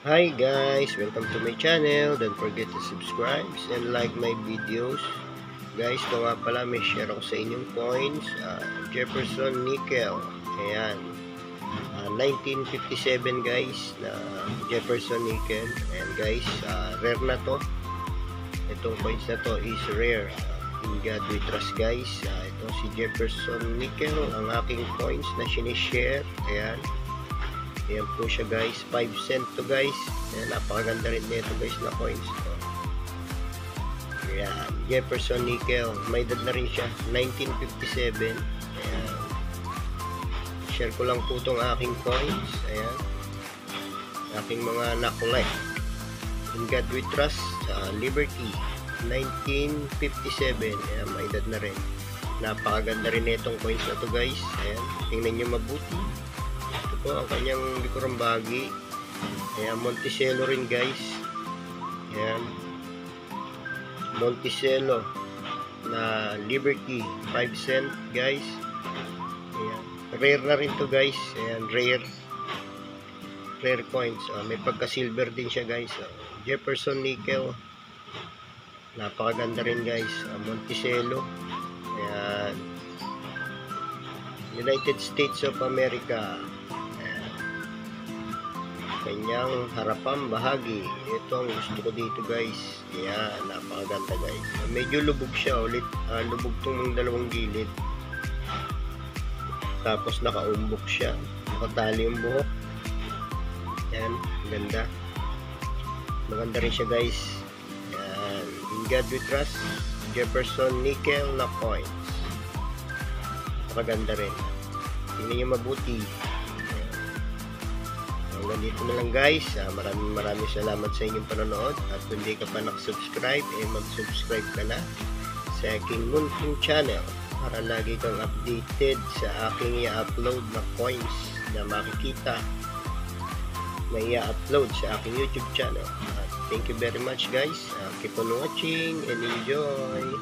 Hi guys, welcome to my channel. Don't forget to subscribe and like my videos. Guys, ito nga pala, may share ako sa inyong coins. Jefferson Nickel. Ayan. 1957 guys na Jefferson Nickel. And guys, rare na to. Itong coins na to is rare. In God we trust guys. Ito si Jefferson Nickel, ang aking coins na sinishare. Ayan. Ayan po siya guys, 5 cent to guys. Ayan, napakaganda rin nito guys na coins to. Ayan, Jefferson Nickel, may edad na rin siya, 1957. Ayan, share ko lang po itong aking coins. Ayan, aking mga nakulay. In God we trust, Liberty, 1957. Ayan, may edad na rin. Napakaganda rin itong coins na to guys. Ayan, tingnan nyo mabuti. Ito po ang kanyang likurang bahagi. Ayan, Monticello rin guys. Ayan, Monticello na Liberty, 5 cent guys. Ayan, rare na rin to guys. Ayan, rare coins. May pagka silver din siya guys. Jefferson Nickel, napakaganda rin guys. Monticello. Ayan, United States of America. Kanyang harapang bahagi. Ito ang gusto ko dito guys. Ayan, napakaganda guys. Medyo lubog siya ulit. Lubog tong dalawang gilid. Tapos nakaumbok siya. Nakatali yung buhok. Ayan, ganda. Maganda rin siya guys. Ayan, in God we trust. Jefferson Nickel na coins. Napakaganda rin. Tingnan nyo mabuti. Hanggang dito na lang guys. Maraming salamat sa inyong panonood. At kung hindi ka pa nakasubscribe, mag-subscribe ka na sa aking munting channel para lagi kang updated sa aking i-upload na coins na makikita na i-upload sa aking YouTube channel. Thank you very much guys. Keep on watching and enjoy.